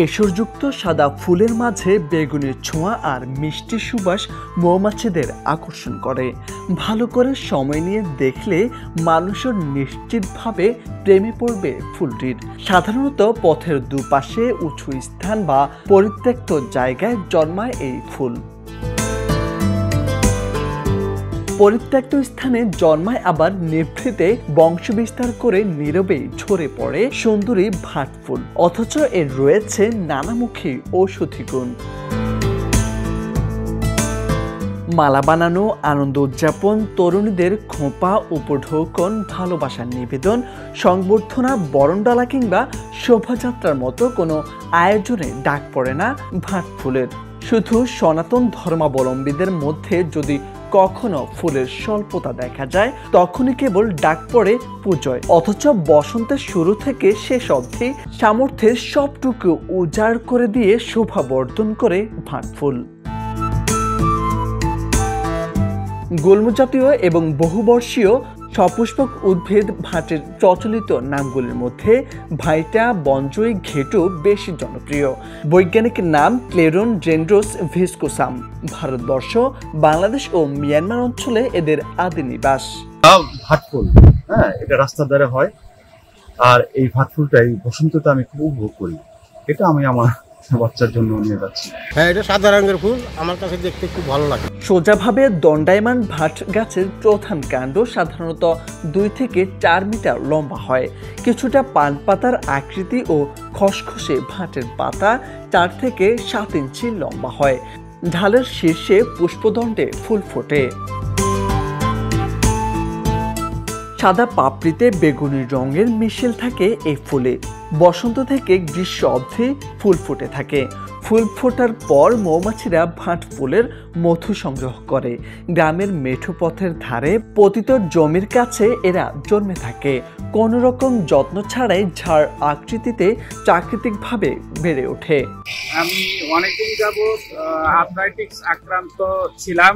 কেশরযুক্ত সাদা ফুলের মাঝে বেগুনের ছোঁয়া আর মিষ্টি সুবাস মৌমাছিদের আকর্ষণ করে। ভালো করে সময় নিয়ে দেখলে মানুষের নিশ্চিতভাবে প্রেমে পড়বে ফুলটির। সাধারণত পথের দুপাশে উঁচু স্থান বা পরিত্যক্ত জায়গায় জন্মায় এই ফুল। পরিত্যক্ত স্থানে জন্মায়, আবার নিভৃতে বংশবিস্তার করে নীরবেই ঝরে পড়ে সুন্দরী ভাট ফুল। অথচ এর রয়েছে নানামুখী ঔষধি গুণ। মালা বানানো, আনন্দ উদযাপন, তরুণীদের খোঁপা, উপঢৌকন, ভালোবাসার নিবেদন, সংবর্ধনা, বরণডালা কিংবা শোভাযাত্রার মতো কোনো আয়োজনে ডাক পড়ে না ভাট ফুলের। শুধু সনাতন ধর্মাবলম্বীদের মধ্যে যদি কখনো ফুলের স্বল্পতা দেখা যায়, তখনই কেবল ডাক পড়ে পুজোয়। অথচ বসন্তের শুরু থেকে শেষ অবধি সামর্থ্যের সবটুকু উজাড় করে দিয়ে শোভা বর্ধন করে ভাট ফুল। গুল্মজাতীয় এবং বহুবর্ষীয় সপুষ্পক উদ্ভিদ ভাটের প্রচলিত নামগুলির মধ্যে ভাইটা, বনজুই, ঘেটু বেশি জনপ্রিয়। বৈজ্ঞানিক নাম ক্লেরোডেন্ড্রোস ভিস্কোসাম। ভারতবর্ষ, বাংলাদেশ ও মিয়ানমার অঞ্চলে এদের আদি নিবাস। ভাট ফুল, এটা রাস্তার ধারে হয়, আর এই ভাট ফুলটাই বসন্ততে আমি খুব উপভোগ করি। এটা আমি আমার বাচ্চার জন্য নিয়ে যাচ্ছি। এটা সাদা রঙের ফুল, আমার কাছে দেখতে খুব ভালো লাগে। সোজাভাবে দণ্ডায়মান ভাট গাছের প্রধান কাণ্ড সাধারণত 2 থেকে 4 মিটার লম্বা হয়। কিছুটা পান পাতার আকৃতি ও খসখসে ভাটের পাতা 4 থেকে 7 ইঞ্চি লম্বা হয়। ঢালের শীর্ষে পুষ্পদণ্ডে ফুল ফোটে। সাদা পাপড়িতে বেগুনি রঙের মিশেল থাকে এই ফুলে। বসন্ত থেকে গ্রীষ্ম অবধি ফুল ফুটে থাকে। ফুল ফোটার পর মৌমাছিরা ভাট ফুলের মধু সংগ্রহ করে। গ্রামের মেঠো পথের ধারে পতিত জমির কাছে এরা জন্মে থাকে। কোনো রকম যত্ন ছাড়াই ঝাড় আকৃতিতে প্রাকৃতিকভাবে বেড়ে ওঠে। আমি অনেকদিন যাবৎ আর্থ্রাইটিস আক্রান্ত ছিলাম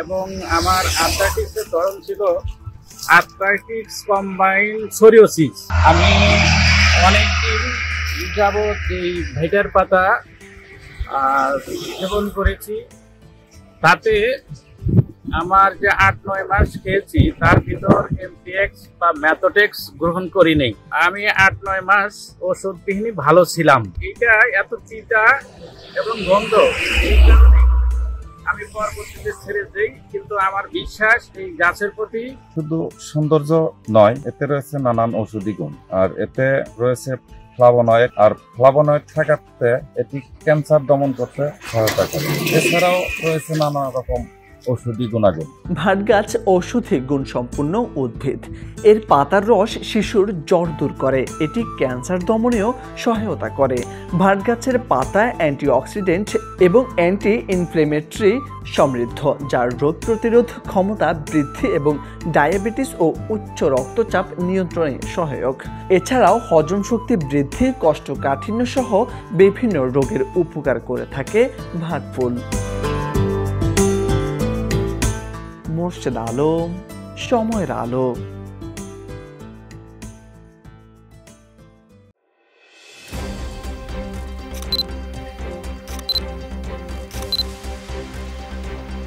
এবং আমার আর্থ্রাইটিসের ধরন ছিল আর্থ্রাইটিস কম্বাইন সোরিয়াসিস। আমি অনেকদিন যাবৎ এই ভেটার পাতা সেবন করেছি। তাতে আমার যে 8-9 মাস খেয়েছি, তার ভিতর এমটিএক্স বা ম্যাথোটেক্স গ্রহণ করি নেই। আমি 8-9 মাস ওষুধবিহীনই ভালো ছিলাম। এটা এত চিটা এবং গন্ধ, এই কারণে আমি পরবর্তীতে ছেড়ে দেই। কিন্তু আমার বিশ্বাস এই গাছের প্রতি। শুধু সৌন্দর্য নয়, এতে রয়েছে নানান ঔষধি গুণ, আর এতে রয়েছে ফ্লাভোনয়েড, আর ফ্লাভোনয়েড থাকাতে এটি ক্যান্সার দমন করতে সহায়তা করে। এছাড়াও রয়েছে নানা রকম ঔষধি গুণাগুণ। ভাট গাছ ঔষধি গুণ সম্পন্ন উদ্ভিদ। এর পাতার রস শিশুর জ্বর দূর করে। এটি ক্যান্সার দমনেও সহায়তা করে। ভাট গাছের পাতা অ্যান্টিঅক্সিডেন্ট এবং অ্যান্টি ইনফ্লেমেটরি সমৃদ্ধ, যার রোগ প্রতিরোধ ক্ষমতা বৃদ্ধি এবং ডায়াবেটিস ও উচ্চ রক্তচাপ নিয়ন্ত্রণে সহায়ক। এছাড়াও হজম শক্তি বৃদ্ধি, কোষ্ঠকাঠিন্য সহ বিভিন্ন রোগের উপকার করে থাকে ভাট ফুল। মোর্শেদ আলম, সময়ের আলো।